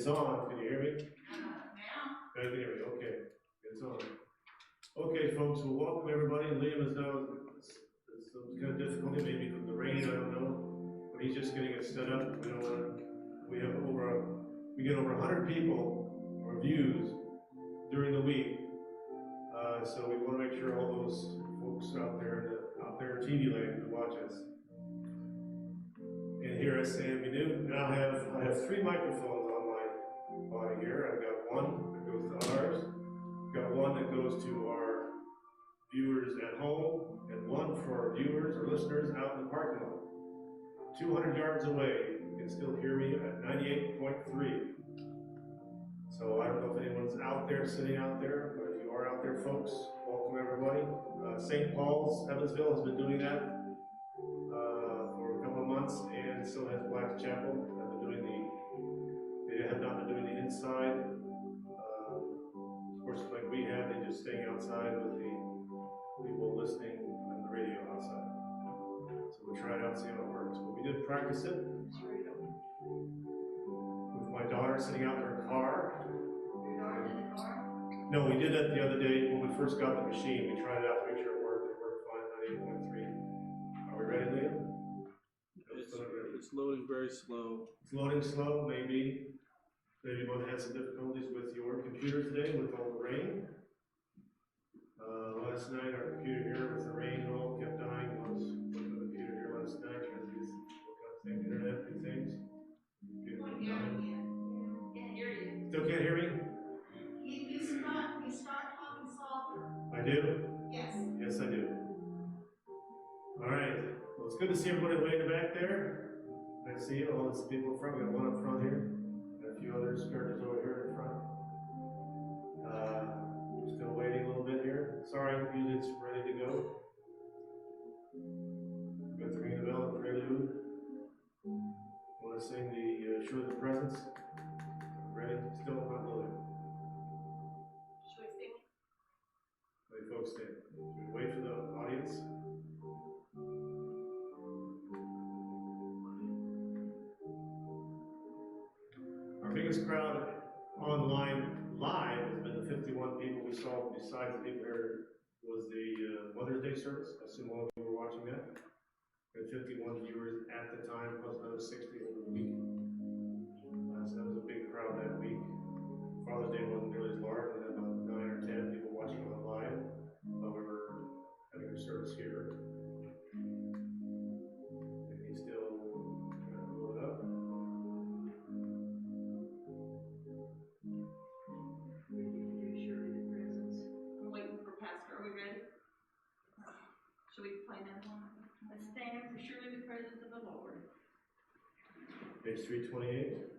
It's on, can you hear me? Now? I can hear you, okay, it's on. Okay, folks, well, welcome everybody. Liam is now, some kind of difficulty, maybe from the rain, I don't know, but he's just getting it set up. We don't want to, we get over 100 people or views during the week. So we want to make sure all those folks out there in TV land who watch us and hear us say we do. Now I have 3 microphones on my body here. I've got one that goes to ours, got one that goes to our viewers at home, and one for our viewers or listeners out in the parking lot. 200 yards away, you can still hear me at 98.3. So I don't know if anyone's out there, sitting out there, but if you are out there, folks, welcome everybody. St. Paul's, Evansville has been doing that for a couple of months, and so has Black Chapel. They have not been doing the inside. Of course, like we have, they just staying outside with the people listening on the radio outside. So we'll try it out, see how it works. But we did practice it with my daughter sitting out in her car. Your daughter's in the car? No, we did that the other day when we first got the machine. We tried it out to make sure it worked. It worked fine at 8.3. Are we ready, Liam? It's loading very slow. It's loading slow, maybe. Maybe one had some difficulties with your computer today with all the rain. Last night our computer here with the rain and all kept dying. I was looking at the computer here last night trying to look up things, internet and things. Computer kept dying. Can't hear you. Still can't hear me? You start talking softer. I do? Yes. Yes, I do. All right. Well, it's good to see everybody way in the back there. I see all these people in front. We got one up front here. Got a few others characters over here in front. We're still waiting a little bit here. Sorry, usually it's ready to go. Got the ring the bell, prelude. Want to sing the Show the Presence? Ready? Still not loading. Should we sing? Let folks stand. Should we wait for the audience? Our biggest crowd online live has been the 51 people we saw. Besides the people here, was the Mother's Day service. I assume all of you were watching that. We had 51 viewers at the time, plus another 60 over the week. So that was a big crowd that week. Father's Day wasn't nearly as large. We had about 9 or 10 people watching on live. However, having our service here. And he's still trying to load up. I'm waiting for Pastor. Are we ready? Should we play that one? Let's stand for surely the presence of the Lord. Page 328.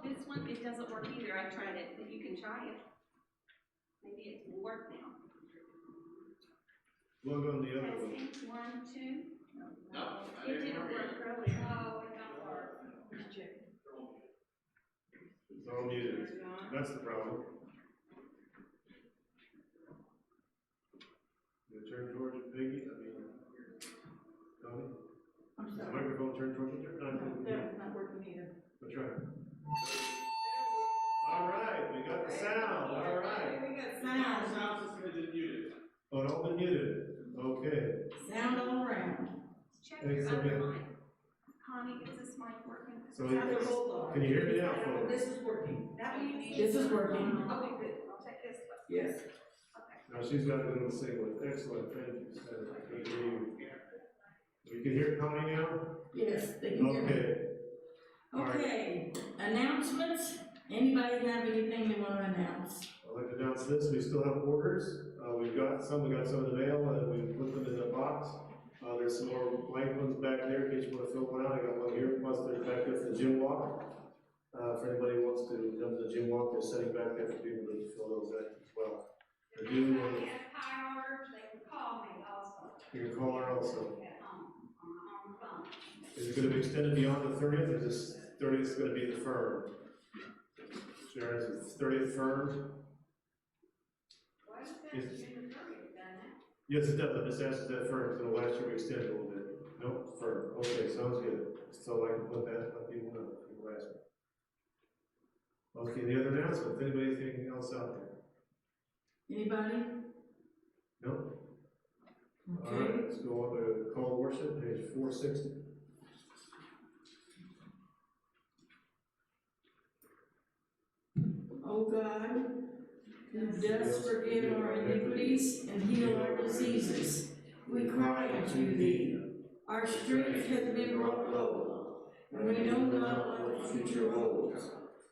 This one, it doesn't work either. I tried it, but you can try it. Maybe it will work now. Log on the other one. Testing, 1, 2. No, It didn't work earlier. Oh, it don't work. Let's check. It's all muted. That's the problem. You turn towards it, Peggy? Tommy? I'm Is the sorry. microphone turned towards you? That's not working either. Let's try it. All right, we got the sound. All right. We got sound. Sound system is muted. Oh, it all been muted. Okay. Sound all around. Check Hey, your Sylvia. other line. Connie, is this mic working? So Now they're both on. can you hear me now, folks? This is working. That means. This is working. Okay, good, I'll take this one. Yes. Okay. Now she's got a little single, excellent, thank you. Good to hear you. We can hear Connie now? Yes, they can hear me. Okay. All right. Okay, announcements. Anybody have anything they want to announce? I'd like to announce this, we still have orders, we got some in the mail, and we put them in the box. There's some more blank ones back there, in case you wanna fill one out, I got one here, plus there's back there for the gym walk. For anybody who wants to come to the gym walk, they're setting back there for people to fill those in as well. I do, If they have high orders, they can call me also. you can call her also. At home, on the phone. Is it gonna be extended beyond the 30th, or is 30th is gonna be the firm? Sharon, is the 30th firm? What is that, in the target, done that? Yes, it does, I just asked that firm, so last year we extended a little bit. Nope, firm, okay, sounds good. So I can put that, let people know, people ask me. Okay, the other announcements, anybody, anything else out there? Anybody? Nope? All Okay. right, let's go on to call to worship, page 460. Oh God, who does forgive our iniquities and heal our diseases, we cry unto thee. Our strength has been brought low, and we know not what the future holds.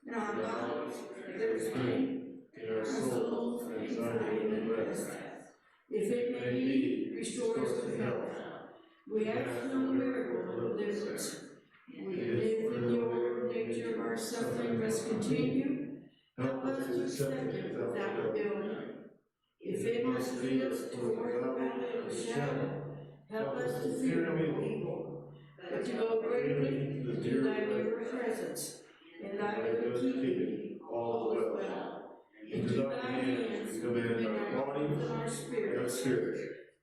In our lives there is pain, In our our souls, souls anxiety and rest. if it may be, restore us to health. We ask no miracle of deliverance. We live in your nature of our suffering must continue. Help us to accept it without rebellion. If it must lead us toward the valley of the shadow, help us to fear no evil, but to go greatly to thy near presence. In thy good keeping, all is well. Into thy hands we commend our bodies and our And our spirits. spirit.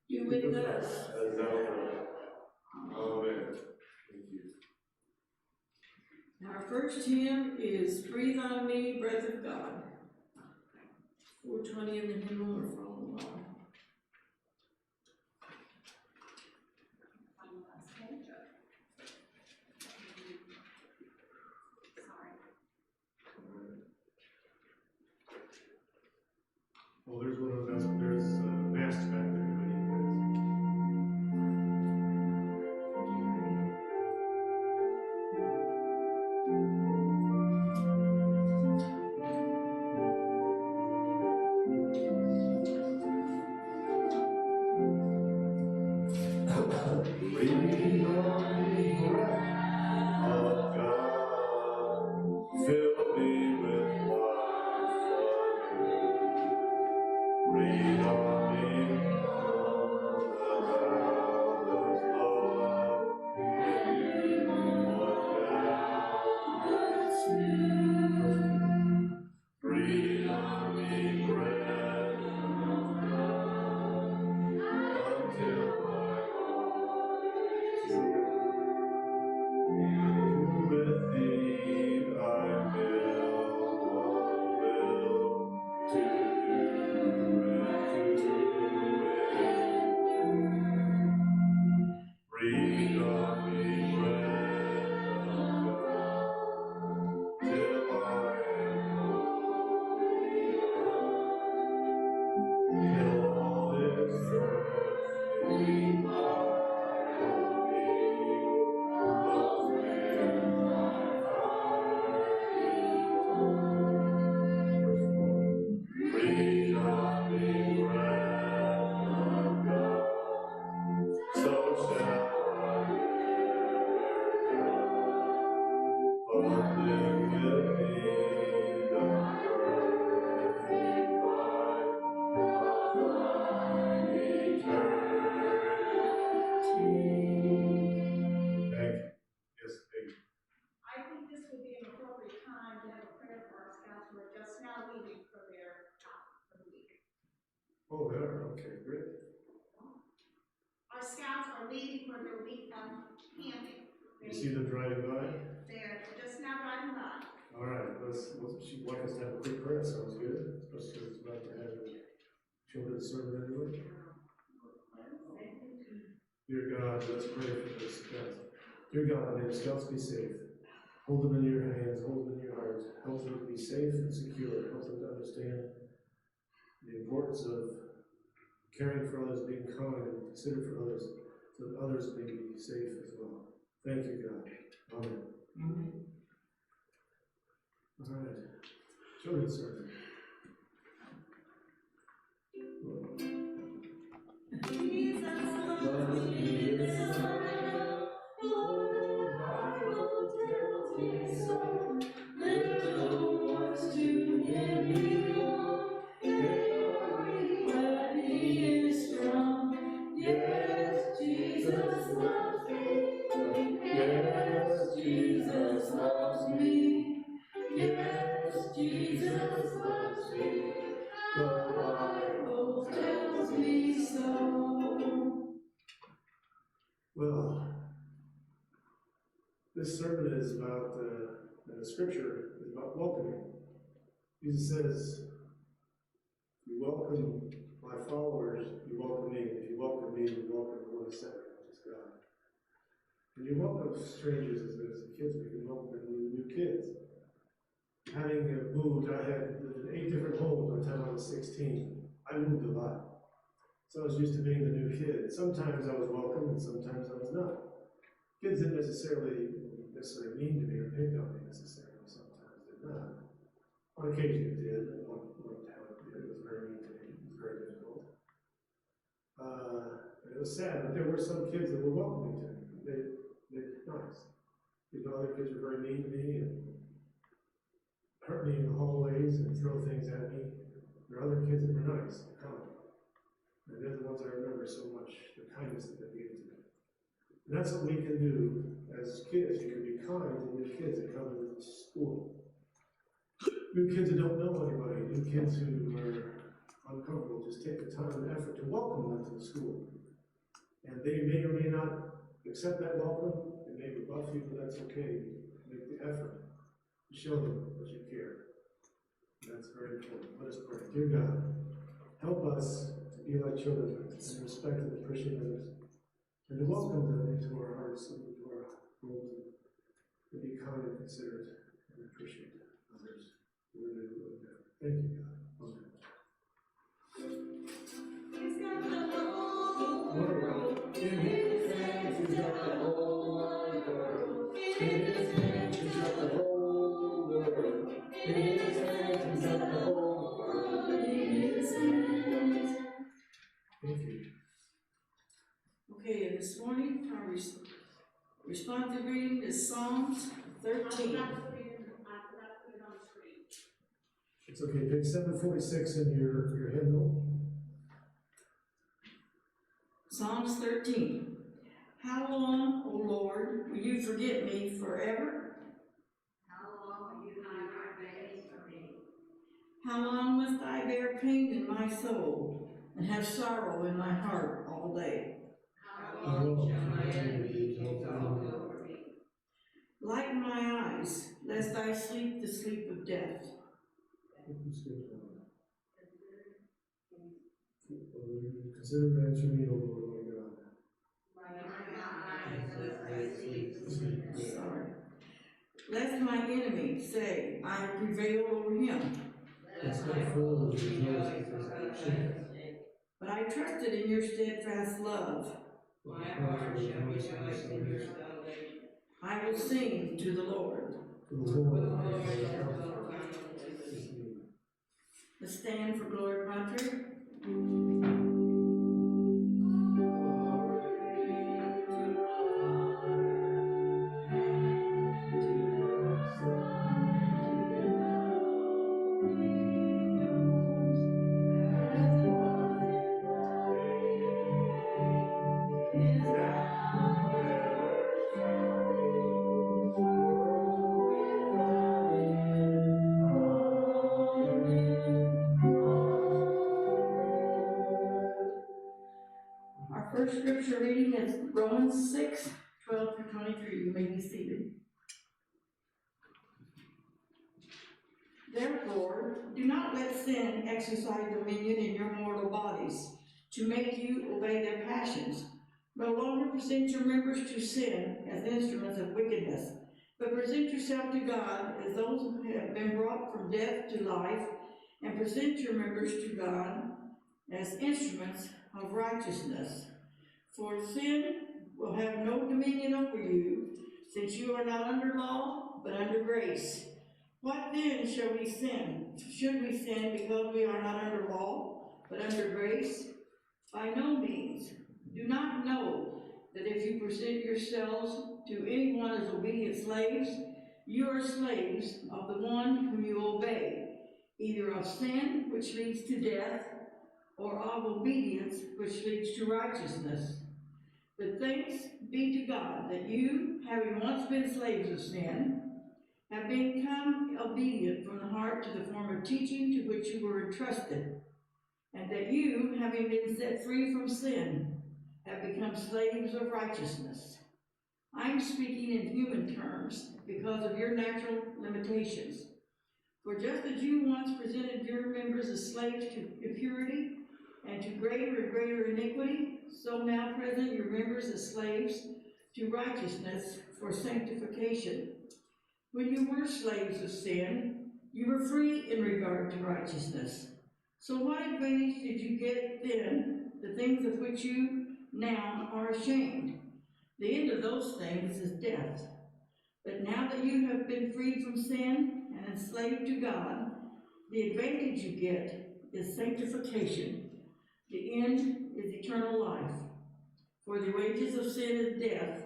Do with us. As thou wilt. Amen. Thank you. Our first hymn is Breathe on Me, Breath of God. 420 in the hymnal or follow along. On the last page. Sorry. Oh, there's one of those, there's masks back there, everybody, guys. Breathe on me, breath of God, fill me with life anew. Breathe on me, from the boundless love, and what thou do. Breathe on me, breath of God, until my heart is true. With thee I will, one will, to do and to endure. Breathe on me, breath of God, till I am wholly thine. Till all this earthly part of me flows with thy fire. Breathe on me, breath of God, so shall I never die, but live with thee the perfect life of thine eternity. Thank you. Yes, thank you. I think this would be an appropriate time to have a prayer for our scouts who are just now leaving for their, for the week. Oh, they are, okay, great. Our scouts are leaving for their week of camping. You see them driving by? They're just now driving by. All right, she'd like us to have a quick prayer, sounds good, especially it's about to have the children serve anyway. Dear God, let's pray for this scouts. Dear God, may the scouts be safe. Hold them in your hands, hold them in your heart. Help them to be safe and secure. Help them to understand the importance of caring for others, being kind and considerate for others, so that others may be safe as well. Thank you, God. Amen. Amen. All right. Children's service. Jesus loves me so, Lord, Bible tells me so. Little ones to him belong, but he is strong. Yes, Jesus loves me. Yes, Jesus loves me. Yes, Jesus loves me. The Bible tells me so. Well, this sermon is about, the scripture is about welcoming. Jesus says, if you welcome my followers, you welcome me. If you welcome me, you welcome the one who sent me, which is God. When you welcome strangers as kids, we can welcome new kids. Having moved, I had lived in 8 different homes by the time I was 16. I moved a lot. So I was used to being the new kid. Sometimes I was welcome and sometimes I was not. Kids didn't necessarily mean to me or pick on me necessarily. Sometimes did not. On occasion it did. One time it did. It was very mean to me. It was very difficult. It was sad, but there were some kids that were welcoming to me. They were nice. You know, other kids were very mean to me and hurt me in the hallways and throw things at me. There are other kids that were nice and kind. And they're the ones I remember so much, the kindness that they gave to me. And that's what we can do as kids. You can be kind to new kids that come to school. New kids who don't know anybody, new kids who are uncomfortable, just take the time and effort to welcome them to the school. And they may or may not accept that welcome, they may rebuff you, but that's okay. Make the effort to show them that you care. That's very important. Let us pray. Dear God, help us to be like children and respect and appreciate others, and to welcome them into our hearts and into our homes, and to be kind and considerate and appreciate others. Thank you, God. Amen. He's got the whole world in his hands. He's got the whole wide world in his hands. He's got the whole world in his hands. He's got the whole world in his hands. Thank you. Okay, and this morning our responsive reading is Psalms 13. I forgot to put it on the screen. It's okay. Page 746 in your hymnal. Psalms 13. How long, O Lord, will you forget me forever? How long will you hide your face from me? How long must I bear pain in my soul and have sorrow in my heart all day? How long shall my enemies exalt over me? Lighten my eyes, lest I sleep the sleep of death. Consider answering me, O Lord, my God. Lighten my eyes, lest I sleep the sleep of death. Sorry. Lest my enemy say, I have prevailed over him. Lest my foes rejoice because I have escaped. But I trusted in your steadfast love. My heart shall rejoice in your salvation. I will sing to the Lord. The The Lord Lord is shall my dwell comfort. continually. Let's stand for Glory Patri. Our first scripture reading is Romans 6, 12 through 23. You may be seated. Therefore, do not let sin exercise dominion in your mortal bodies, to make you obey their passions, No longer present your members to sin as instruments of wickedness, but present yourself to God as those who have been brought from death to life, and present your members to God as instruments of righteousness. For sin will have no dominion over you, since you are not under law, but under grace. What then shall we sin? Should we sin because we are not under law, but under grace? By no means. Do not know that if you present yourselves to anyone as obedient slaves, you are slaves of the one whom you obey, either of sin, which leads to death, or of obedience, which leads to righteousness. But thanks be to God that you, having once been slaves of sin, have become obedient from the heart to the form of teaching to which you were entrusted, and that you, having been set free from sin, have become slaves of righteousness. I am speaking in human terms because of your natural limitations. For just as you once presented your members as slaves to impurity and to greater and greater iniquity, so now present your members as slaves to righteousness for sanctification. When you were slaves of sin, you were free in regard to righteousness. So what advantage did you get then, the things of which you now are ashamed? The end of those things is death. But now that you have been freed from sin and enslaved to God, the advantage you get is sanctification. The end is eternal life. For the wages of sin is death,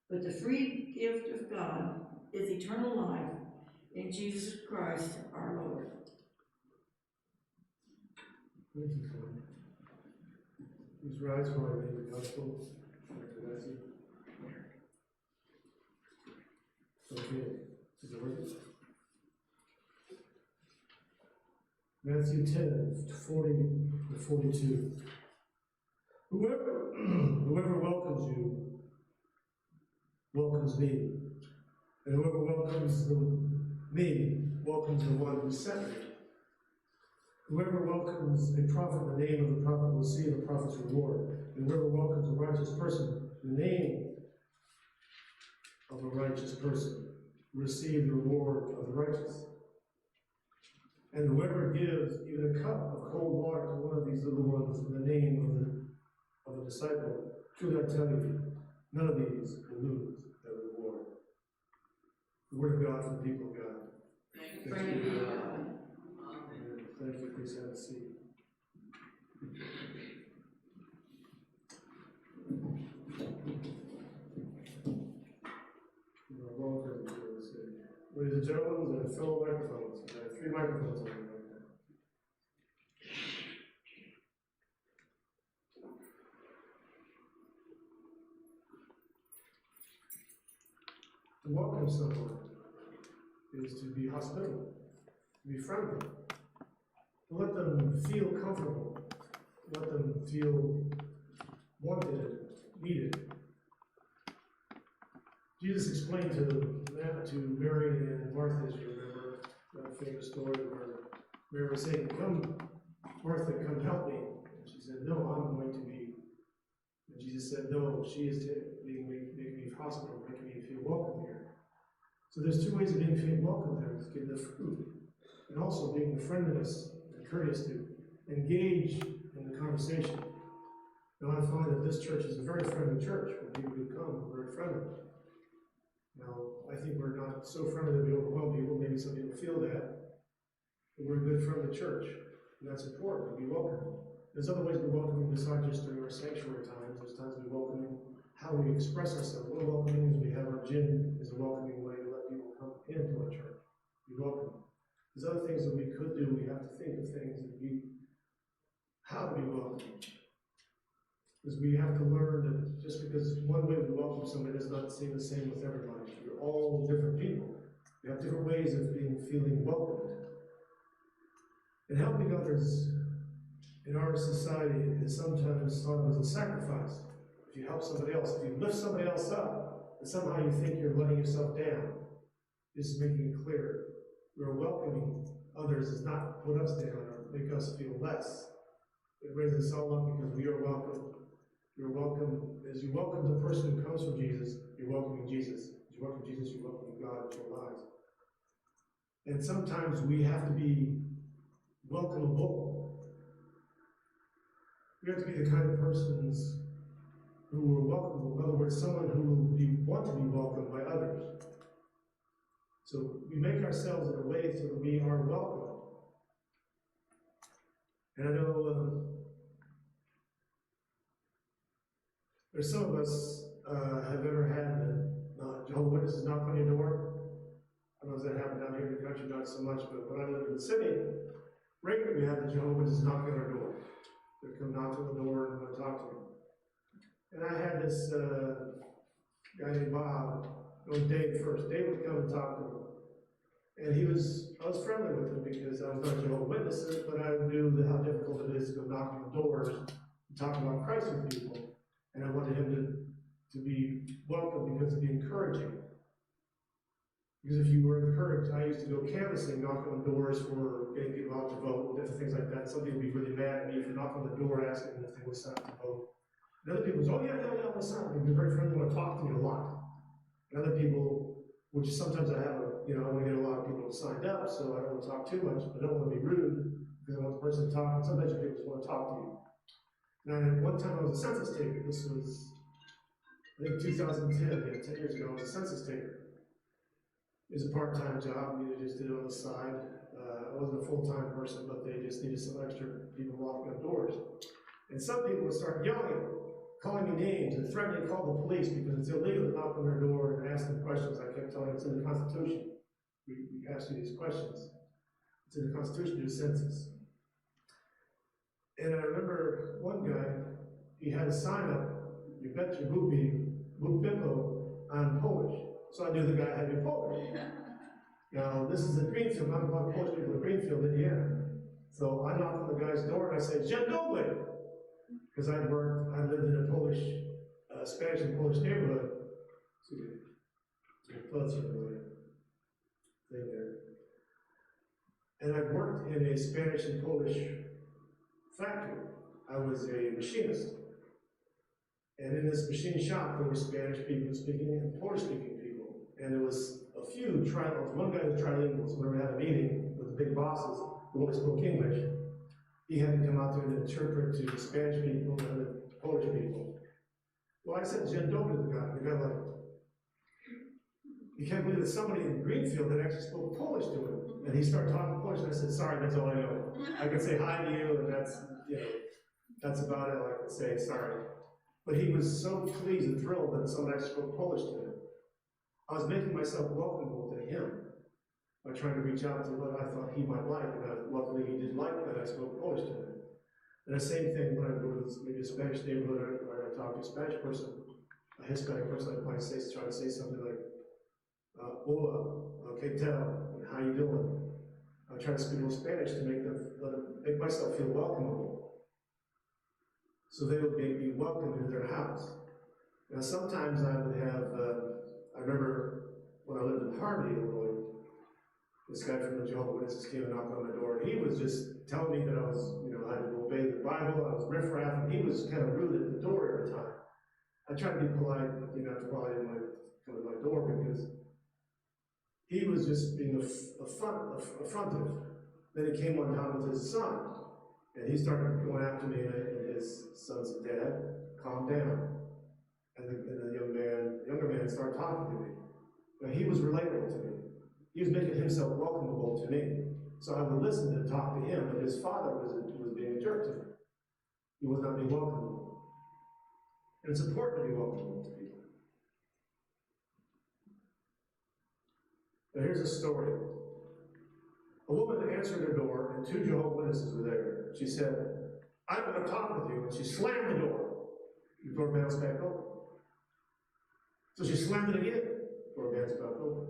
but the free gift of God is eternal life in Jesus Christ our Lord. Thank you, Tom. Please rise while I read the gospel. Dr. Matthew. Okay, is it working? Matthew 10:40-42. Whoever welcomes you welcomes me, and whoever welcomes me welcomes the one who sent me. Whoever welcomes a prophet in the name of the prophet will see the prophet's reward, and whoever welcomes a righteous person in the name of a righteous person will receive the reward of the righteous. And whoever gives even a cup of cold water to one of these little ones in the name of a disciple, truly I tell you, none of these will lose their reward. The word of God for the people of God. Thanks be to God. Thank you. Please have a seat. You are welcome to this. Ladies and gentlemen, and fellow microphones. I have 3 microphones on me right now. To welcome someone is to be hospitable, to be friendly, to let them feel comfortable, let them feel wanted, needed. Jesus explained to Mary and Martha, as you remember, that famous story where Mary was saying, "Come, Martha, come help me." And she said, "No, I'm going to be." And Jesus said, "No, she is making me hospitable, making me feel welcome here." So there's 2 ways of being welcome there: it's giving the food, and also being the friendliness and courteous to engage in the conversation. Now I find that this church is a very friendly church. When people do come, we're very friendly. Now, I think we're not so friendly that we overwhelm people. Maybe some people feel that. But we're a good, friendly church, and that's important, to be welcoming. There's other ways to be welcoming besides just during our sanctuary times. There's times to be welcoming how we express ourselves. One welcoming is we have our gym is a welcoming way to let people come into our church. Be welcome. There's other things that we could do. We have to think of things that how to be welcome. Because we have to learn that just because one way we welcome somebody does not seem the same with everybody. We're all different people. We have different ways of feeling welcomed. And helping others in our society is sometimes thought of as a sacrifice. If you help somebody else, if you lift somebody else up, and somehow you think you're letting yourself down. Just making it clear. We're welcoming others does not put us down or make us feel less. It raises us all up because we are welcome. You're welcome, as you welcome the person who comes from Jesus, you're welcoming Jesus. As you welcome Jesus, you're welcoming God into your lives. And sometimes we have to be welcomable. We have to be the kind of persons who are welcomable. In other words, someone who will want to be welcomed by others. So we make ourselves in a way so that we are welcome. And I know there's some of us have ever had the Jehovah's Witnesses knock on your door. I don't know if that happened down here in the country, not so much, but when I lived in the city, regularly we had the Jehovah's Witnesses knock on our door. They'd come knock on the door and want to talk to me. And I had this guy named Bob, it was Dave first. Dave would come and talk to me. And I was friendly with him because I was not a Jehovah's Witness, but I knew how difficult it is to go knock on the doors and talk about Christ with people. And I wanted him to be welcome because it'd be encouraging. Because if you were encouraged, I used to go canvassing, knock on doors for getting people out to vote, different things like that. Some people would be really mad at me for knocking on the door asking them if they would sign up to vote. And other people would say, oh yeah, I'll sign. They'd be very friendly, want to talk to me a lot. And other people, which sometimes I want to get a lot of people signed up, so I don't want to talk too much, but I don't want to be rude because I want the person to talk. And sometimes people just want to talk to you. And one time I was a census taker. This was, I think, 2010, 10 years ago, I was a census taker. It was a part-time job, we just did it on the side. I wasn't a full-time person, but they just needed some extra people walking on doors. And some people would start yelling, calling me names, and threatening to call the police because it's illegal to knock on their door and ask them questions. I kept telling them it's in the Constitution. We ask you these questions. It's in the Constitution to do census. And I remember one guy, he had a sign up, you bet your Bóg Bimbo, on Polish. So I knew the guy had to be Polish. Now, this is in Greenfield, not a lot of Polish people in Greenfield, Indiana. So I knocked on the guy's door and I said, Dzień dobry! Because I lived in a Polish, Spanish and Polish neighborhood. Excuse me. Floods are the thing there. And I worked in a Spanish and Polish factory. I was a machinist. And in this machine shop, there were Spanish people speaking and Polish speaking people. And there was a few trilinguals. One guy was trilinguals. Whenever we had a meeting with the big bosses who only spoke English, he had to come out there and interpret to the Spanish people and the Polish people. Well, I said Dzień dobry to the guy. The guy like, you can't believe that somebody in Greenfield that actually spoke Polish to him. And he started talking Polish, and I said, sorry, that's all I know. I can say hi to you, and that's about it. I can say sorry. But he was so pleased and thrilled that someone actually spoke Polish to him. I was making myself welcomable to him by trying to reach out to what I thought he might like, and luckily he did like that I spoke Polish to him. And the same thing when I go to maybe a Spanish neighborhood or I talk to a Spanish person, a Hispanic person, I might try to say something like, hola, que tal, how you doing? I try to speak a little Spanish to make myself feel welcomable. So they would be welcome into their house. Now sometimes I would have, I remember when I lived in Harvey, Illinois, this guy from the Jehovah's Witnesses came and knocked on my door, and he was just telling me that I was, I had to obey the Bible, I was riffraff, and he was kind of rude at the door every time. I tried to be polite, after a while I didn't want to come to my door because he was just being affrontive. Then he came one time with his son, and he started going after me, and his son said, Dad, calm down. And the younger man started talking to me. Now, he was relatable to me. He was making himself welcomable to me. So I would listen and talk to him, but his father was being a jerk to me. He was not being welcomable. And it's important to be welcomable to people. Now here's a story. A woman answered her door, and 2 Jehovah's Witnesses were there. She said, I'm going to talk with you. And she slammed the door. The door bounced back open. So she slammed it again. The door bounced back open.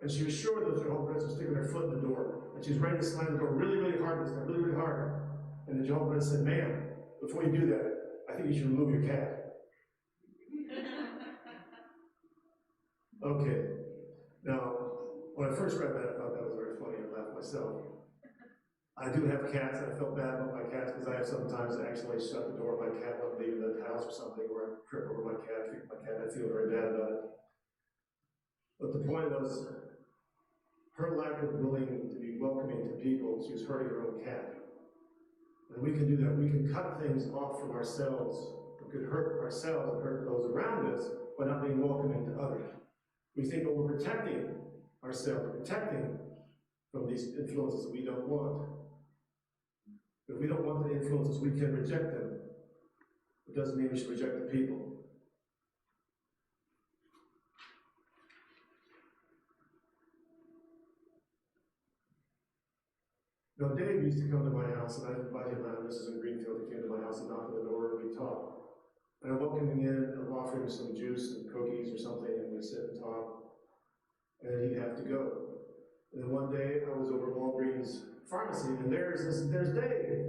And she was sure those Jehovah's Witnesses were sticking their foot in the door. And she was ready to slam the door really, really hard this time, really, really hard. And the Jehovah's Witness said, ma'am, before you do that, I think you should remove your cat. Okay. Now, when I first read that, I thought that was very funny. I laughed myself. I do have cats, and I felt bad about my cats, because I have sometimes actually shut the door of my cat when I'm leaving the house or something, or I trip over my cat, kick my cat, I feel very bad about it. But the point was, her lack of willing to be welcoming to people, she was hurting her own cat. And we can do that. We can cut things off from ourselves. We could hurt ourselves and hurt those around us by not being welcoming to others. We think that we're protecting ourselves, protecting from these influences that we don't want. If we don't want the influences, we can reject them. It doesn't mean we should reject the people. Now, Dave used to come to my house, and I invited him out. This is in Greenfield. He came to my house and knocked on the door, and we talked. And I welcomed him in, and offered him some juice and cookies or something, and we'd sit and talk. And then he'd have to go. And then one day, I was over at Walgreens Pharmacy, and there's Dave.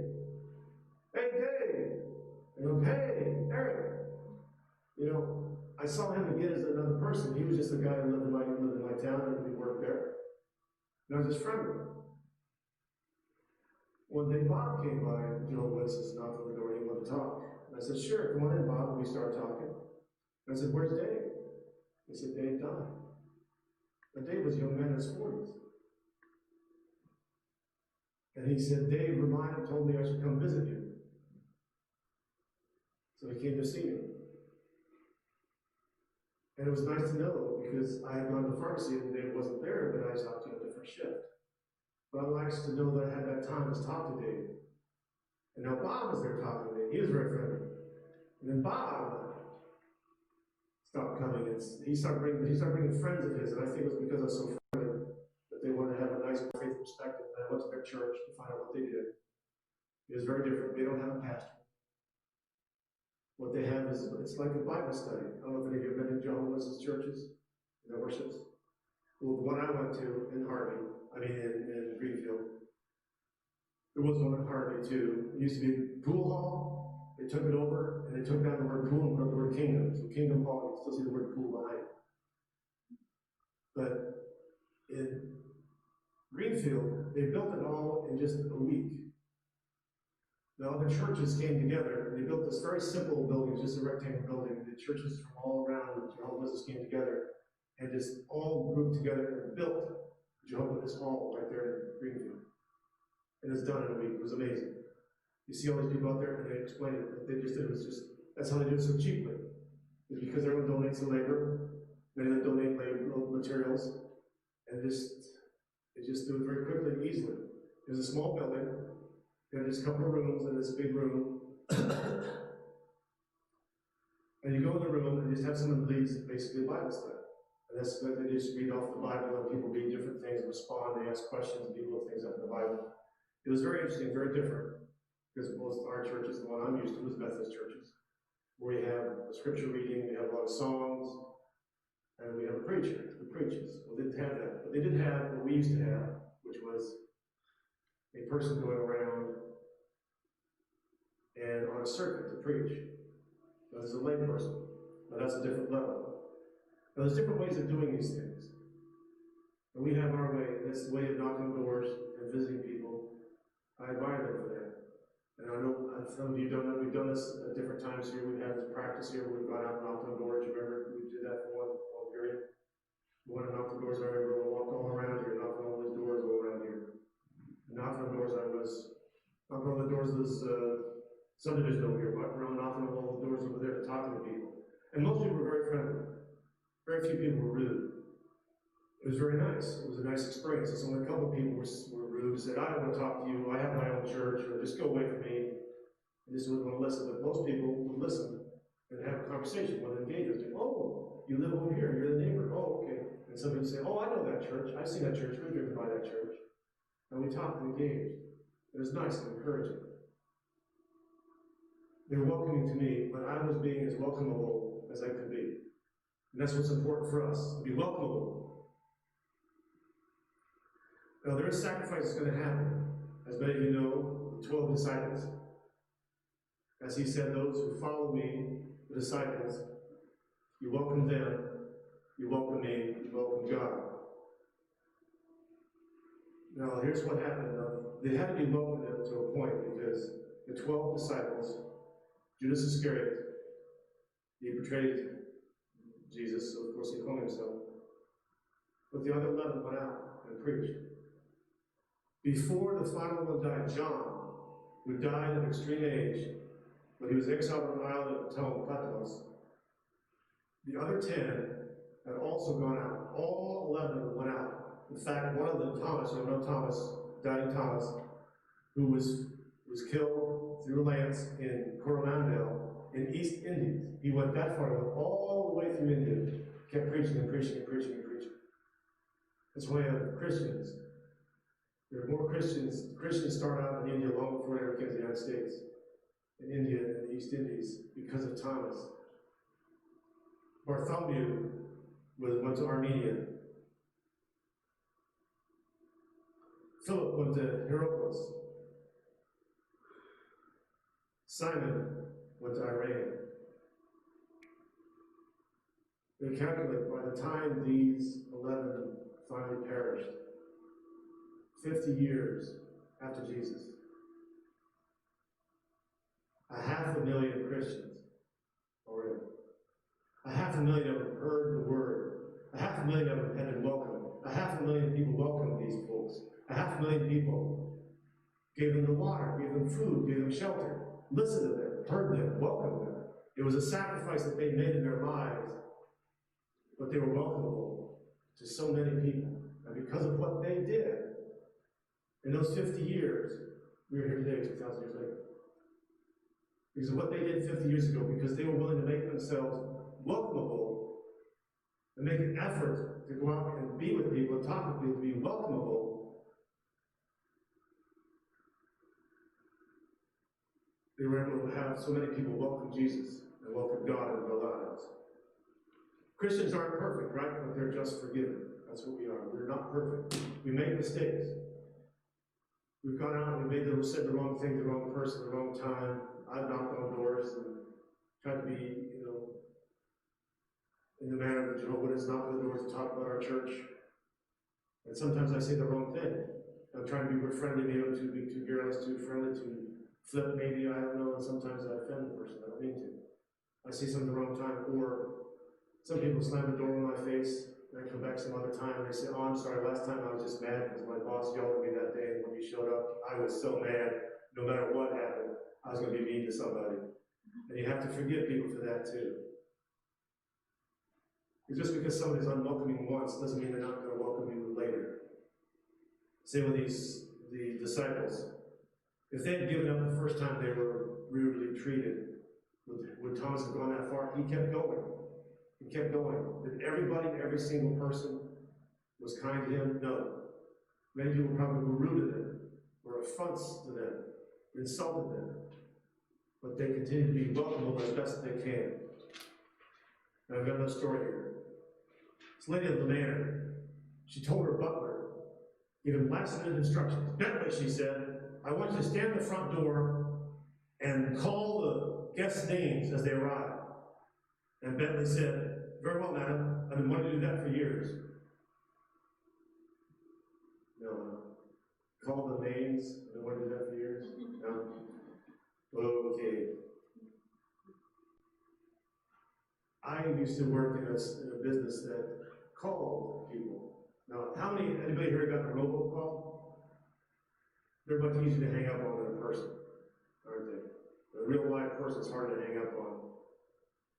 Hey, Dave! And I'm, hey, Eric! You know, I saw him again as another person. He was just a guy who lived in my town, and we worked there. And I was just friendly. One day, Bob came by, Joel Witnesses, knocked on the door, and he wanted to talk. And I said, sure, come on in, Bob, and we started talking. And I said, where's Dave? He said, Dave died. And Dave was a young man in his 40s. And he said, Dave told me I should come visit you. So he came to see me. And it was nice to know, because I had gone to the pharmacy and Dave wasn't there, but I talked to a different shift. But I liked to know that I had that time to talk to Dave. And now Bob was there talking to me. He was very friendly. And then Bob stopped coming. He started bringing friends of his, and I think it was because I was so friendly that they wanted to have a nice faith perspective. And I went to their church to find out what they did. It was very different. They don't have a pastor. What they have is, it's like a Bible study. I don't know if any of you have been in Jehovah's Witnesses churches that worships. Well, the one I went to in in Greenfield, there was one in Harvey too. It used to be a pool hall. They took it over, and they took down the word pool and put the word kingdom. So Kingdom Hall, you can still see the word pool behind it. But in Greenfield, they built it all in just a week. The other churches came together, and they built this very simple building, just a rectangle building. The churches from all around the Jehovah's Witnesses came together, and just all grouped together and built Jehovah's Witness Hall right there in Greenfield. And it's done in a week. It was amazing. You see all these people out there, and they explain it. What they just did was just, that's how they do it so cheaply. It's because everyone donates the labor, many of them donate materials, and they just do it very quickly and easily. There's a small building, they have just a couple of rooms in this big room. And you go in the room and just have someone leads basically a Bible study. And that's what they just read off the Bible, and people read different things, respond, they ask questions, and people look things up in the Bible. It was very interesting, very different, because most of our churches, the one I'm used to, is Methodist churches, where we have a scripture reading, we have a lot of songs, and we have a preacher who preaches. Well, they didn't have that, but they did have what we used to have, which was a person going around and on a circuit to preach. Now, there's a lay person, but that's a different level. Now, there's different ways of doing these things. And we have our way, this way of knocking on doors and visiting people. I admire them for that. And I know some of you don't know, we've done this at different times here. We've had this practice here where we've gone out and knocked on doors. You remember we did that for one period? We went and knocked on doors. I remember we walked all around here, knocked on all these doors all around here. And knocking on doors, knocking on the doors of this subdivision over here, but around knocking on all the doors over there to talk to the people. And most people were very friendly. Very few people were rude. It was very nice. It was a nice experience. So only a couple of people were rude, said, I don't want to talk to you, I have my own church, or just go away from me. And just wouldn't want to listen. But most people would listen and have a conversation, would engage with you. Oh, you live over here, you're the neighbor. Oh, okay. And some people say, oh, I know that church. I've seen that church, we've driven by that church. And we talked and engaged. It was nice and encouraging. They were welcoming to me, but I was being as welcomable as I could be. And that's what's important for us, to be welcomable. Now, there is sacrifice going to happen. As many of you know, the 12 disciples. As he said, those who follow me, the disciples, you welcome them, you welcome me, you welcome God. Now, here's what happened. they had to be welcomed to a point because the 12 disciples, Judas Iscariot, he betrayed Jesus, so of course he hung himself. But the other 11 went out and preached. Before the final one died, John, who died at extreme age, when he was exiled on the island of Patmos, the other 10 had also gone out. All 11 went out. In fact, one of them, Thomas, you know Thomas, doubting Thomas, who was killed through a lance in Coromandel in East Indies. He went that far, he went all the way through India, kept preaching and preaching and preaching and preaching. That's why you have Christians. There are more Christians. Christians start out in India long before they ever came to the United States, in India and the East Indies, because of Thomas. Bartholomew went to Armenia. Philip went to Hierapolis. Simon went to Iran. They calculate by the time these 11 finally perished, 50 years after Jesus, 500,000 Christians already. 500,000 of them heard the word. 500,000 of them had been welcomed. 500,000 people welcomed these folks. 500,000 people gave them the water, gave them food, gave them shelter, listened to them, heard them, welcomed them. It was a sacrifice that they made in their lives, but they were welcomable to so many people. And because of what they did, in those 50 years, we are here today, 2,000 years later. Because of what they did 50 years ago, because they were willing to make themselves welcomable and make an effort to go out and be with people and talk with people, to be welcomable. They were able to have so many people welcome Jesus and welcome God into their lives. Christians aren't perfect, right? But they're just forgiven. That's what we are. We're not perfect. We make mistakes. We've gone out and said the wrong thing to the wrong person at the wrong time. I've knocked on doors and tried to be, in the manner that Jehovah Witnesses knock on the doors to talk about our church. And sometimes I say the wrong thing. I'm trying to be friendly, maybe I'm too big, too garrulous, too friendly, too flip, maybe, I don't know, and sometimes I offend the person. I don't mean to. I say something the wrong time, or some people slam the door in my face, and I come back some other time, and they say, oh, I'm sorry, last time I was just mad because my boss yelled at me that day, and when you showed up, I was so mad, no matter what happened, I was going to be mean to somebody. And you have to forgive people for that, too. Because just because somebody's unwelcoming once doesn't mean they're not going to welcome you later. Same with the disciples. If they had given up the first time they were rudely treated, would Thomas have gone that far? He kept going. He kept going. Did everybody, every single person was kind to him? No. Many people probably were rude to them, or affronts to them, insulted them. But they continued to be welcomable as best they can. And I've got another story here. This lady at the manor, she told her butler, gave him last-minute instructions. Bentley, she said, I want you to stand at the front door and call the guests' names as they arrive. And Bentley said, very well, madam, I've been wanting to do that for years. No. Call the names, I've been wanting to do that for years? No. Okay. I used to work in a business that called people. Now, anybody here got a robocall? They're much easier to hang up on than a person, aren't they? A real live person is hard to hang up on.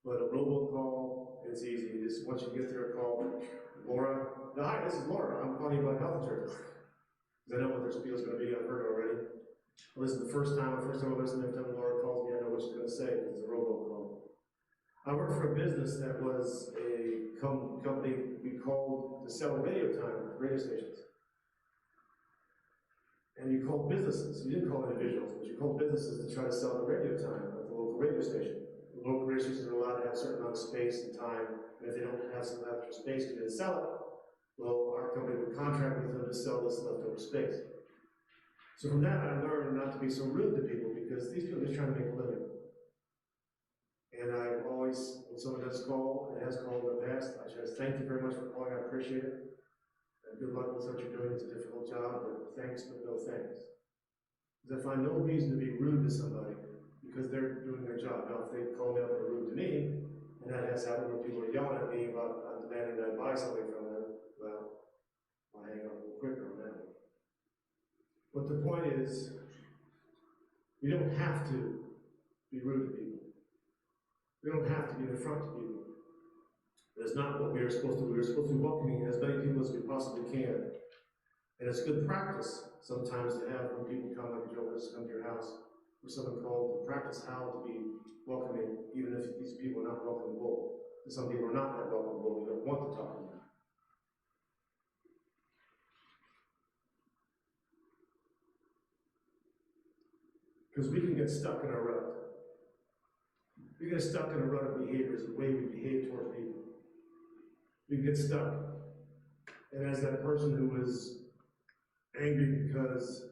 But a robocall, it's easy. Just once you get there, call Laura. Hi, this is Laura. I'm calling you about health insurance. Because I know what their spiel is going to be. I've heard it already. I listened the first time I listened, every time Laura calls me, I know what she's going to say because it's a robocall. I worked for a business that was a company we called to sell radio time, radio stations. And you called businesses. You didn't call individuals, but you called businesses to try to sell the radio time at the local radio station. The local radio stations are allowed to have a certain amount of space and time, and if they don't have some extra space to sell it, well, our company would contract with them to sell this leftover space. So from that, I learned not to be so rude to people, because these people are just trying to make a living. And I always, when someone does call, and has called in the past, I just thank you very much for calling, I appreciate it. And good luck with what you're doing, it's a difficult job, but thanks, but no thanks. is I find no reason to be rude to somebody because they're doing their job. Now, if they call me up and are rude to me, and that has happened when people are yelling at me about demanding that I buy something from them, well, I'll hang up a little quicker on that one. But the point is, we don't have to be rude to people. We don't have to be in front to people. That's not what we are supposed to do. We're supposed to be welcoming as many people as we possibly can. And it's good practice sometimes to have when people come, like Joe, come to your house, or someone called to practice how to be welcoming, even if these people are not welcomable. And some people are not that welcomable, they don't want to talk to you. Because we can get stuck in a rut. We get stuck in a rut of behaviors, the way we behave toward people. We get stuck. And as that person who was angry because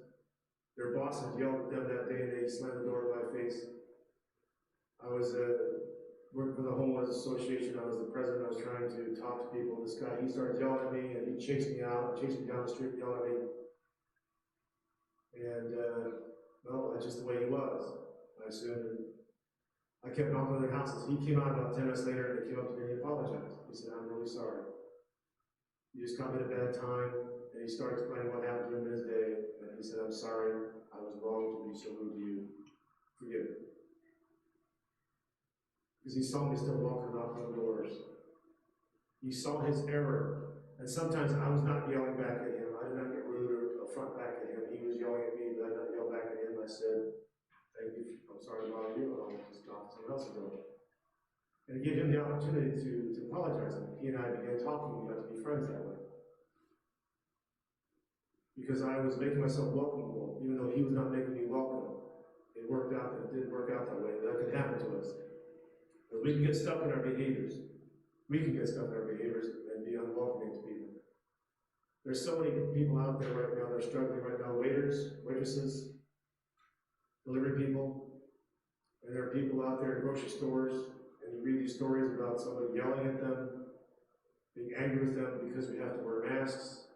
their boss had yelled at them that day and they slammed the door in my face. I was working for the Homeless Association. I was the president. I was trying to talk to people. This guy, he started yelling at me and he chased me out, chased me down the street, yelling at me. And, well, that's just the way he was. I assumed. I kept knocking on their houses. He came out about 10 minutes later and he came up to me and he apologized. He said, "I'm really sorry. You just caught me at a bad time." And he started explaining what happened to him in his day. And he said, "I'm sorry. I was wrong to be so rude to you. Forgive me." Because he saw me still walking and knocking on doors. He saw his error. And sometimes I was not yelling back at him. I did not get rude or affront back at him. He was yelling at me, but I did not yell back at him. I said, "Thank you. I'm sorry to bother you. I'll just talk to someone else about it." And it gave him the opportunity to apologize. And he and I began talking. We got to be friends that way. Because I was making myself welcomable, even though he was not making me welcome. It worked out, and it didn't work out that way. That could happen to us. But we can get stuck in our behaviors. We can get stuck in our behaviors and be unwelcoming to people. There's so many people out there right now that are struggling right now, waiters, waitresses, delivery people, and there are people out there in grocery stores, and you read these stories about somebody yelling at them, being angry with them because we have to wear masks,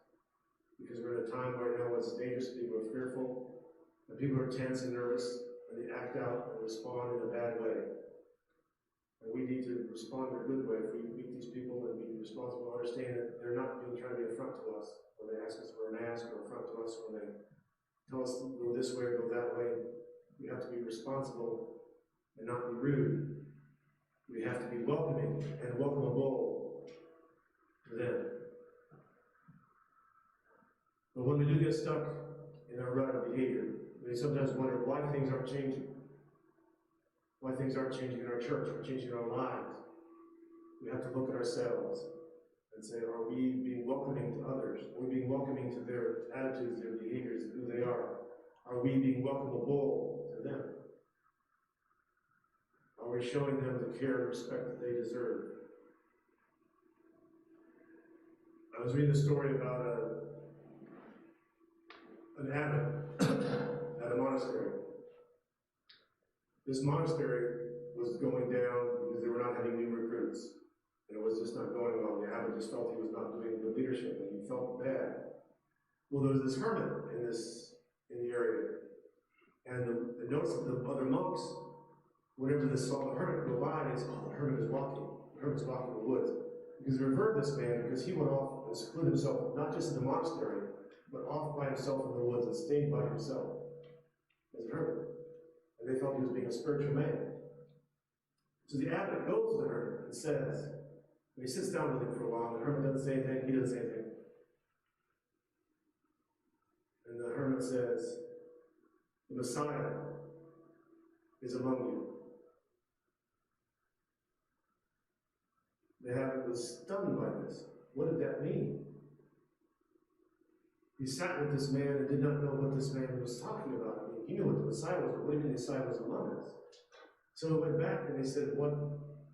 because we're in a time right now where it's dangerous, people are fearful, and people are tense and nervous, and they act out and respond in a bad way. And we need to respond in a good way. If we meet these people and be responsible, understand that they're not trying to be a front to us when they ask us for a mask, or a front to us when they tell us to go this way or go that way. We have to be responsible and not be rude. We have to be welcoming and welcomable to them. But when we do get stuck in our rut of behavior, we sometimes wonder why things aren't changing. Why things aren't changing in our church, or changing in our lives. We have to look at ourselves and say, are we being welcoming to others? Are we being welcoming to their attitudes, their behaviors, who they are? Are we being welcomable to them? Are we showing them the care and respect that they deserve? I was reading a story about an abbot at a monastery. This monastery was going down because they were not having new recruits. And it was just not going well. The abbot just felt he was not doing good leadership, and he felt bad. Well, there was this hermit in the area. And the notes of the other monks, whenever they saw the hermit go by, they said, "Oh, the hermit is walking. The hermit's walking in the woods." Because they revered this man because he went off and secluded himself, not just in the monastery, but off by himself in the woods and stayed by himself as a hermit. And they felt he was being a spiritual man. So the abbot goes to the hermit and says, and he sits down with him for a while, and the hermit doesn't say anything, he doesn't say anything. And the hermit says, "The Messiah is among you." The abbot was stunned by this. What did that mean? He sat with this man and did not know what this man was talking about. I mean, he knew what the Messiah was, but what do you mean the Messiah was among us? So he went back and they said, "What?"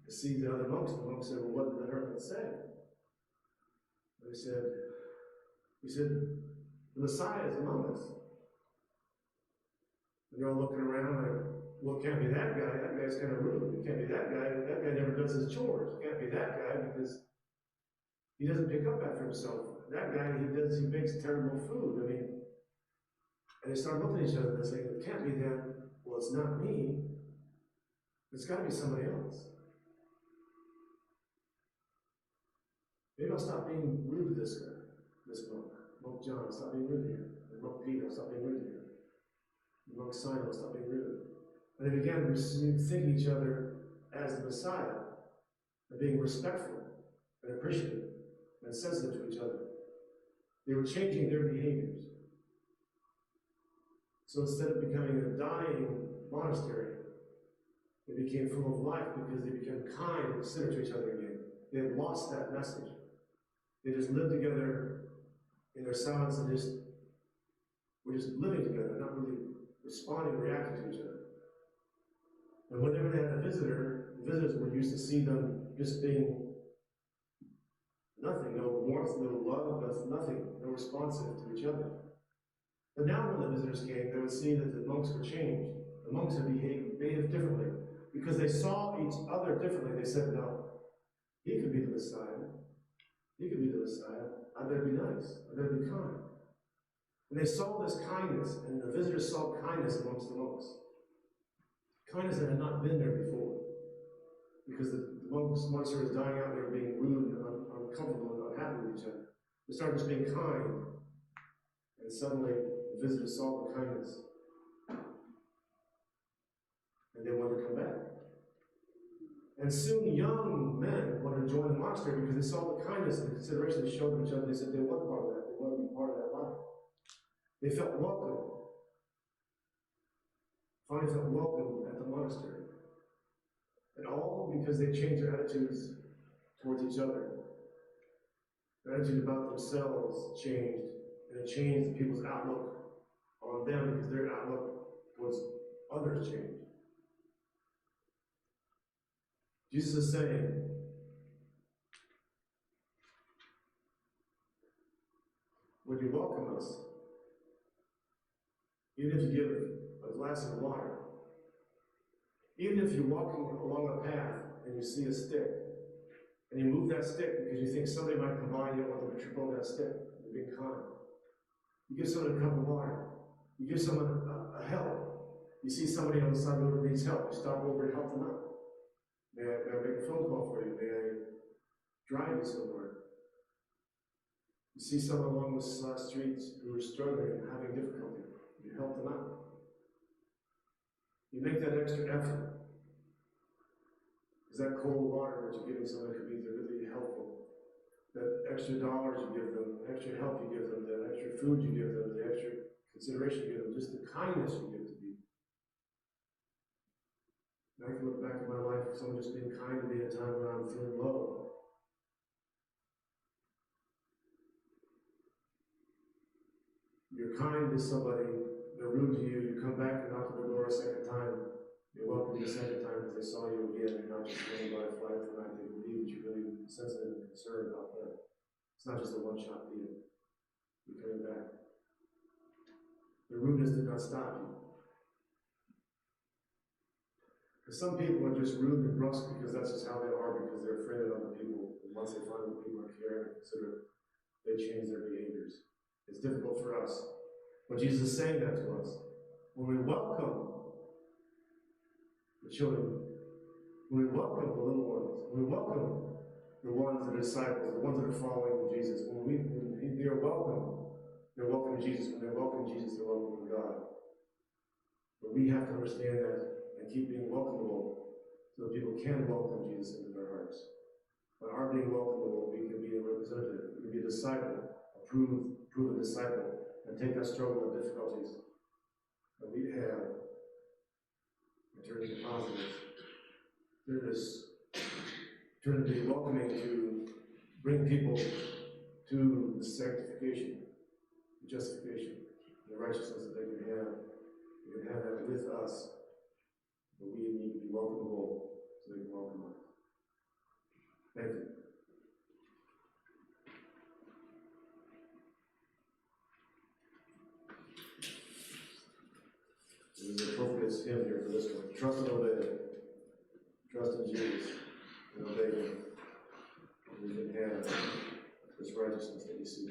To see the other monks. The monks said, "Well, what did the hermit say?" They said, "He said, the Messiah is among us." And they're all looking around like, "Well, it can't be that guy. That guy's kind of rude. It can't be that guy. That guy never does his chores. It can't be that guy because he doesn't pick up after himself. That guy, he makes terrible food. I mean, And they start looking at each other and saying, it can't be them. Well, it's not me. It's got to be somebody else. Maybe I'll stop being rude to this guy, this monk. Monk John, I'll stop being rude to him. And Monk Peter, I'll stop being rude to him. And Monk Simon, I'll stop being rude. And they began thinking each other as the Messiah, and being respectful and appreciative and sensitive to each other. They were changing their behaviors. So instead of becoming a dying monastery, they became full of life because they became kind and considerate to each other again. They had lost that message. They just lived together in their silence and were just living together, not really responding and reacting to each other. And whenever they had a visitor, the visitors were used to see them just being nothing, no warmth, no love, nothing, no responsive to each other. But now when the visitors came, they would see that the monks were changed. The monks had behaved differently. Because they saw each other differently, they said, no, he could be the Messiah. He could be the Messiah. I better be nice. I better be kind. And they saw this kindness, and the visitors saw kindness amongst the monks. Kindness that had not been there before. Because the monastery was dying out, they were being rude and uncomfortable and unhappy with each other. They started just being kind. And suddenly, the visitors saw the kindness. And they wanted to come back. And soon young men wanted to join the monastery because they saw the kindness and the consideration they showed to each other. They said they want part of that. They want to be part of that life. They felt welcome. Finally felt welcome at the monastery. And all because they changed their attitudes towards each other. Their attitude about themselves changed. And it changed people's outlook on them because their outlook towards others changed. Jesus is saying, when you welcome us, even if you give a glass of water, even if you're walking along a path and you see a stick, and you move that stick because you think somebody might come by and you don't want them to trip over that stick, you're being kind. You give someone a cup of water, you give someone a help. You see somebody on the side of the road who needs help, you stop over and help them out. May I make a phone call for you? May I drive you somewhere? You see someone along the streets who are struggling and having difficulty. You help them out. You make that extra effort. Because that cold water that you're giving someone could be really helpful. That extra dollars you give them, the extra help you give them, the extra food you give them, the extra consideration you give them, just the kindness you give to people. And I can look back at my life, someone just being kind to me at a time when I'm feeling low. You're kind to somebody, they're rude to you, you come back and knock on the door a second time, you're welcome the second time because they saw you again, you're not just going by a fly of the night, they believe that you're really sensitive and concerned about them. It's not just a one-shot deal. You're coming back. The rudeness did not stop you. Because some people are just rude and brusque because that's just how they are, because they're afraid of other people. And once they find that people are caring and considerate, they change their behaviors. It's difficult for us. But Jesus is saying that to us. When we welcome the children, when we welcome the little ones, when we welcome the ones that are disciples, the ones that are following Jesus, when they are welcome, they're welcome to Jesus. When they're welcome to Jesus, they're welcome to God. But we have to understand that and keep being welcomable so that people can welcome Jesus into their hearts. By our being welcomable, we can be a representative, we can be a disciple, a proven disciple, and take that struggle and difficulties that we have and turn into positives. Turn to be welcoming to bring people to the sanctification, the justification, the righteousness that they can have. They can have that with us, but we need to be welcomable so they can welcome us. Thank you. This is the appropriate hymn here for this one. Trust and obey. Trust in Jesus and obey Him. And we can have this righteousness that we see.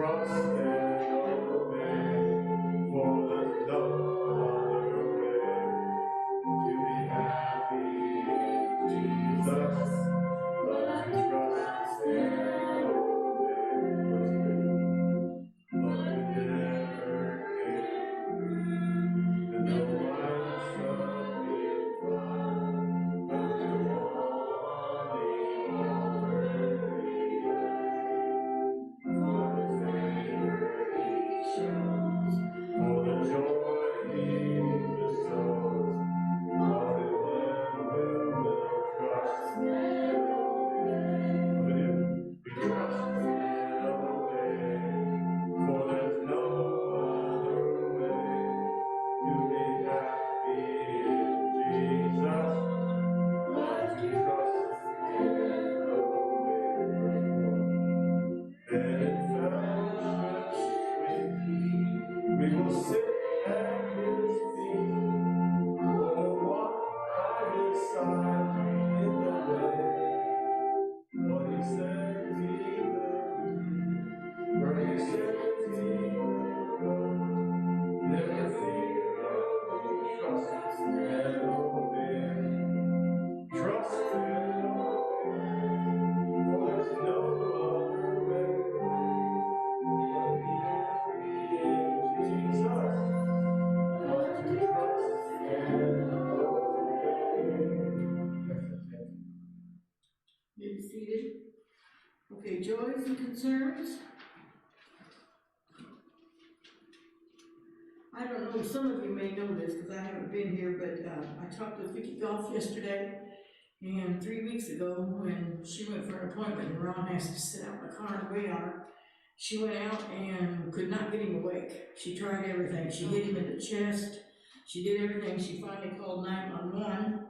trust and obey, for there's no other way to be happy in Jesus, but to trust and obey. But we never can, and no life shall be found, but to walk on the altar. For the joy he bestows, all in them who will trust and obey. We trust and obey, for there's no other way to be happy in Jesus, but to trust and obey. And in fellowship with Thee, we will sit at His feet, or walk by His side in the way. What He says He will do, where He says He will go. Never fear, only trust and obey. Trust and obey, for there's no other way. Be seated. Okay, joys and concerns. I don't know, some of you may know this because I haven't been here, but I talked with Vicki Goff yesterday, and 3 weeks ago when she went for an appointment and Ron asked to sit out in the car and wait on her, she went out and could not get him awake. She tried everything. She hit him in the chest. She did everything. She finally called 911,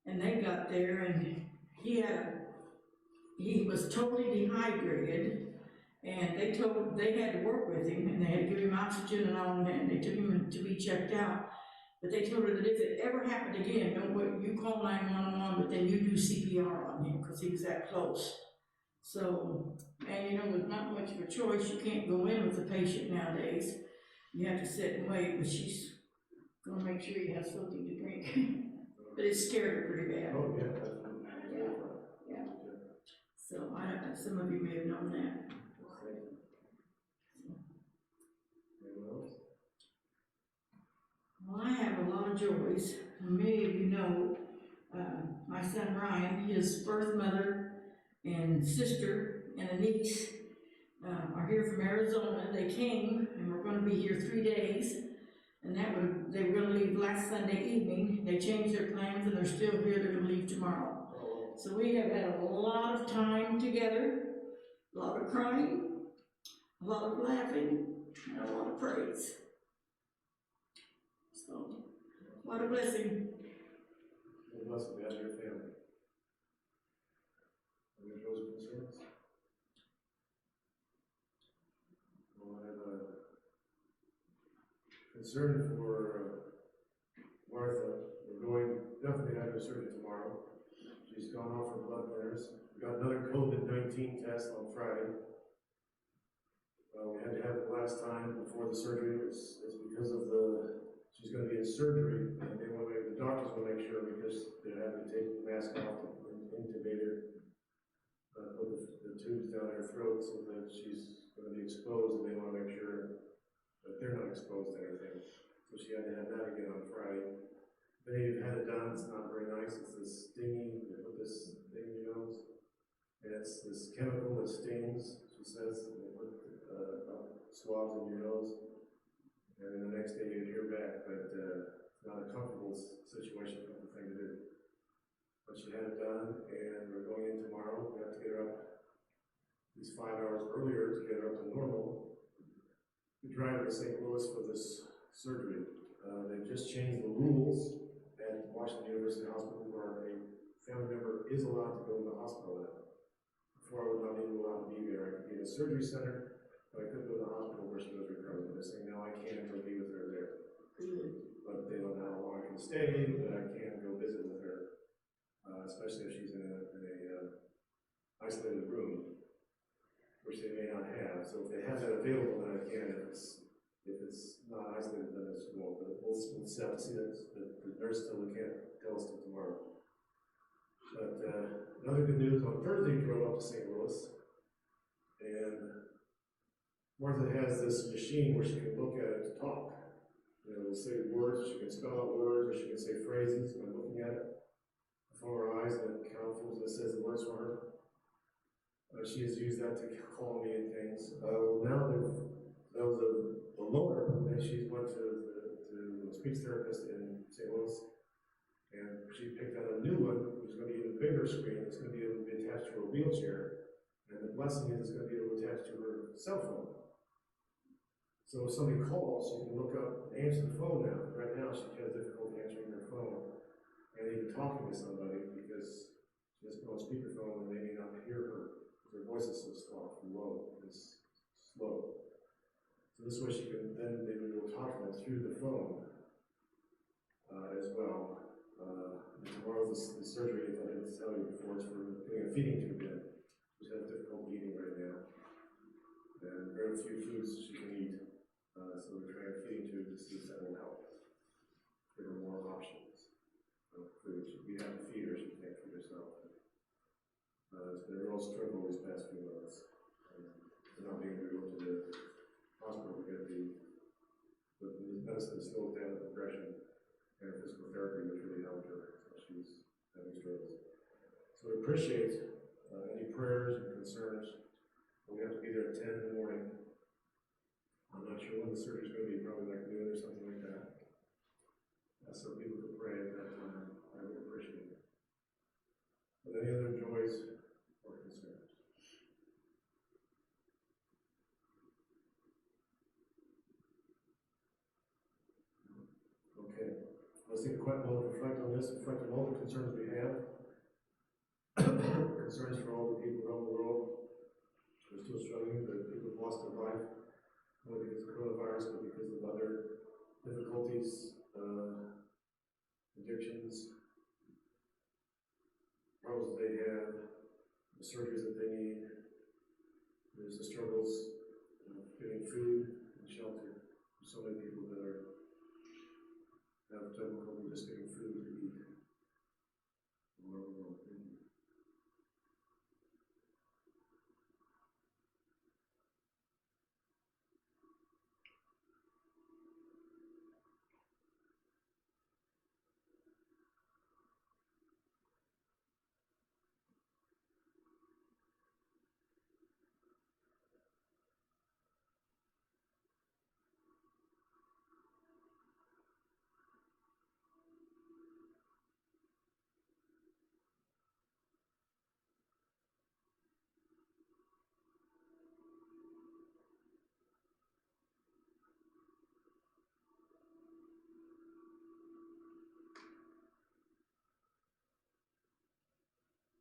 and they got there, and he was totally dehydrated, and they had to work with him, and they had to give him oxygen and all, and they took him to be checked out. But they told her that if it ever happened again, don't wait, you call 911, but then you do CPR on him, because he was that close. So, and you know, with not much of a choice, you can't go in with the patient nowadays. You have to sit and wait, but she's gonna make sure he has something to drink. But it scared her pretty bad. Oh, yeah. Yeah. So, I don't know, some of you may have known that. Well, I have a lot of joys. Many of you know, my son Ryan, his birth mother and sister and a niece are here from Arizona. They came, and we're going to be here 3 days. And they were going to leave last Sunday evening. They changed their plans, and they're still here. They're going to leave tomorrow. So we have had a lot of time together, a lot of crying, a lot of laughing, and a lot of praise. So, what a blessing. Bless you, and your family. Any those concerns? Well, I have a concern for Martha. We're definitely have her surgery tomorrow. She's gone off her blood thinners. We got another COVID-19 test on Friday. We had to have it last time before the surgery. It's because of she's going to be in surgery, and the doctors will make sure, because they're having to take the mask off and intubate her, put the tubes down her throat so that she's going to be exposed, and they want to make sure that they're not exposed to anything. So she had to have that again on Friday. They've had it done. It's not very nice. It's this stinging. They put this thing in your nose, and it's this chemical that stings. She says, and they put swabs in your nose, and then the next day you hear back. But it's not a comfortable situation, comfortable thing to do. But she had it done, and we're going in tomorrow. We have to get her up at least 5 hours earlier to get her up to normal. We drive her to St. Louis for this surgery. They've just changed the rules at Washington University Hospital, where a family member is allowed to go to the hospital now. Before I was not even allowed to be there. I could be in a surgery center, but I couldn't go to the hospital where she was recovering. But they're saying now I can go be with her there. But they don't know how long I can stay, but I can go visit with her, especially if she's in a isolated room, which they may not have. So if they have that available, then I can. If it's not isolated, then it's more. But we'll see. Have to see that the nurse still can't tell us till tomorrow. But another good news, on Thursday we drove up to St. Louis, and Martha has this machine where she can look at it to talk. You know, it'll say words, she can spell out words, or she can say phrases by looking at it before her eyes, and it counts it says the words for her. She has used that to call me and things. Now that was a loaner, and she went to a speech therapist in St. Louis, and she picked out a new one, which is going to be an even bigger screen. It's going to be able to be attached to a wheelchair, and the blessing is it's going to be able to attach to her cell phone. So if somebody calls, she can look up and answer the phone now. Right now, she has difficulty answering her phone and even talking to somebody because she has put on speakerphone and they may not hear her. Her voice is so soft and low, it's slow. So this way she can then maybe we'll talk to them through the phone as well. And tomorrow's the surgery, I didn't tell you before, it's for putting a feeding tube in. She's having difficulty eating right now. And very few foods she can eat. So we're trying a feeding tube to see if that will help. Give her more options of food. We have to feed her, she can't feed herself. It's been a real struggle these past few months. Not being able to go to the hospital to get the medicine to slow down the progression, and physical therapy, which really helped her. So she's having struggles. So we appreciate any prayers and concerns. We have to be there at 10 in the morning. I'm not sure when the surgery is going to be, probably like noon or something like that. So people can pray at that time. I would appreciate it. But any other joys or concerns? Okay. Let's take quite a moment to reflect on this, reflect on all the concerns we have. Concerns for all the people around the world who are still struggling, the people who've lost their life, not only because of coronavirus, but because of other difficulties, addictions, problems that they have, the surgeries that they need. There's the struggles of getting food and shelter for so many people that have difficulty just getting food to eat. All over the world. Thank you.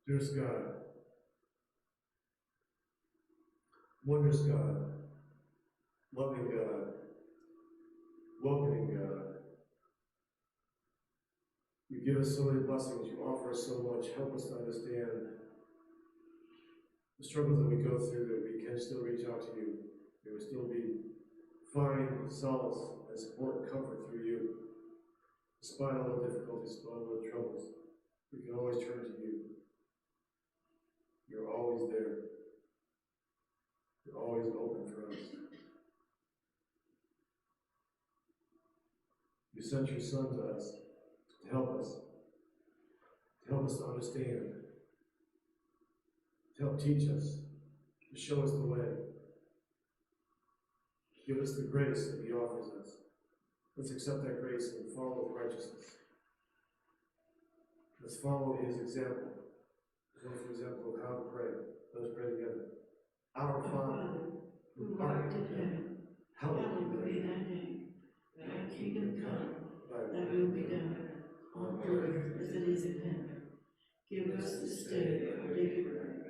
Dearest God, wondrous God, loving God, welcoming God, you give us so many blessings, you offer us so much, help us to understand the struggles that we go through, that we can still reach out to you, that we still find solace and support and comfort through you. Despite all the difficulties, despite all the troubles, we can always turn to you. You're always there. You're always open for us. You sent your Son to us to help us to understand, to help teach us, to show us the way. Give us the grace that He offers us. Let's accept that grace and follow with righteousness. Let's follow His example. His wonderful example of how to pray. Let us pray together. Our Father, who art in heaven, hallowed be thy name. Thy kingdom come, thy will be done, on earth as it is in heaven. Give us this day our daily bread,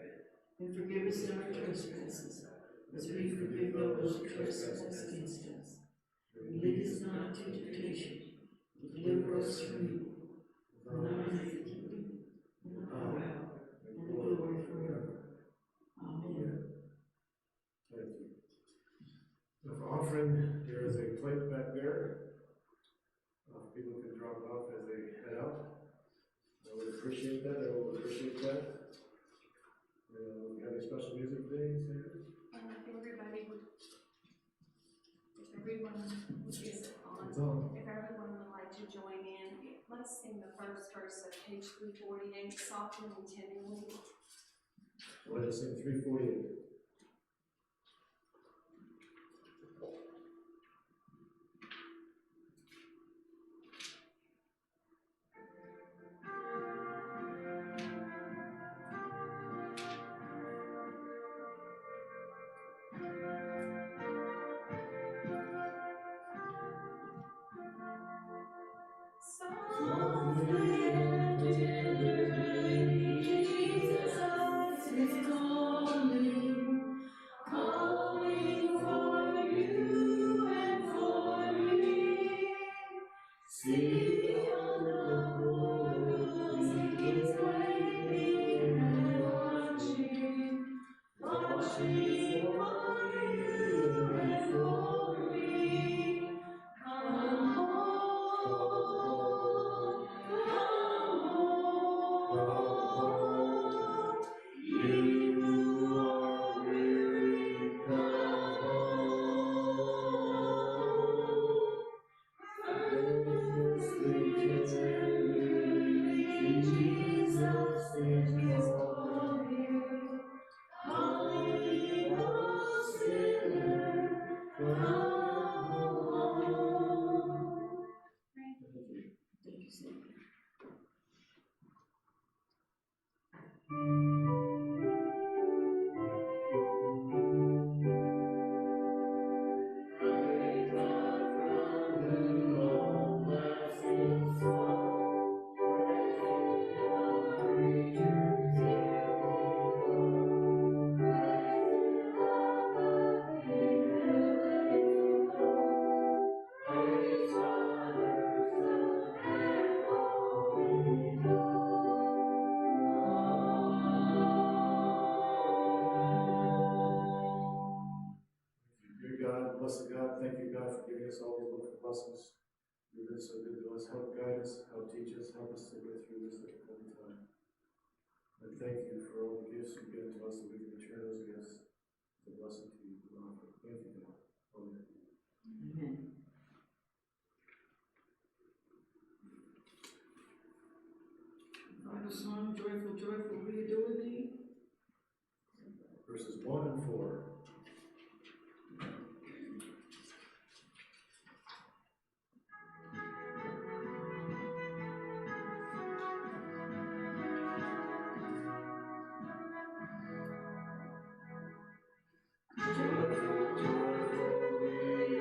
and forgive us our trespasses, as we forgive those who trespass against us. And lead us not into temptation, but deliver us from evil. For thine is the kingdom, and the power, and the glory forever. Amen. Thank you. offering, there is a plate back there. People can drop it off as they head out. I would appreciate that, I would appreciate that. We have any special music today, Sarah? If everybody would, if everyone is on, It's on. if everyone would like to join in, let's sing the first verse of page 348, softly and tenderly. Let us sing 348. Softly and tenderly, Jesus is calling, calling for you and for me. See on the hills, He's waiting and watching, watching for you and for me. Come home, come home. You who are weary, come home. Earnestly, tenderly, Jesus is calling, calling, oh sinner, come home. Thank you, Sam. Praise God from whom all blessings flow. Praise all creatures here below. Praise above wherever you go. Praise Father, Son, and Holy Dear God, blessed God, thank you, God, for giving us all these wonderful blessings. You've been so good to us. Help guide us, help teach us, help us to get through this difficult time. And thank you for all the gifts you've given to us, that we can return those gifts as a blessing to you. Thank you, God. Amen. Amen. Final song, Joyful, Joyful, we adore thee. Verses 1 and 4. Joyful, joyful, we adore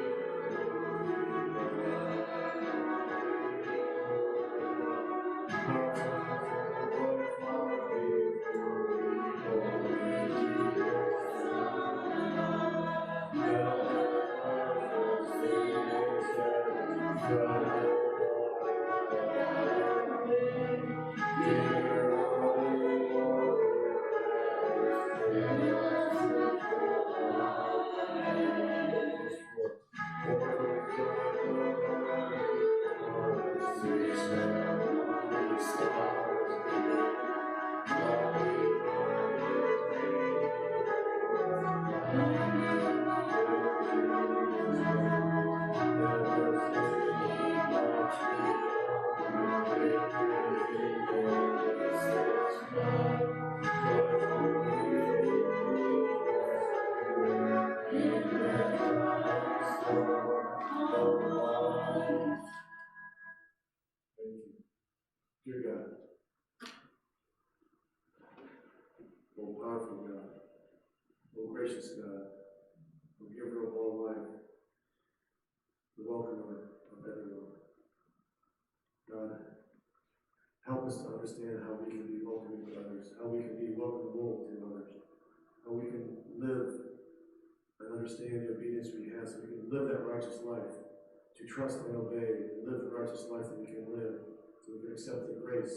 Thank you. Dear God, oh powerful God, oh gracious God, oh giver of all life, the welcomer of everyone. God, help us to understand how we can be welcoming to others, how we can be welcomable to others, how we can live and understand the obedience we have, so we can live that righteous life, to trust and obey, and live the righteous life that we can live, so we can accept the grace,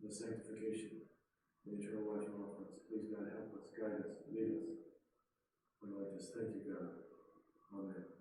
the sanctification, the eternal life you offer us. Please, God, help us, guide us, lead us. We like this. Thank you, God. on that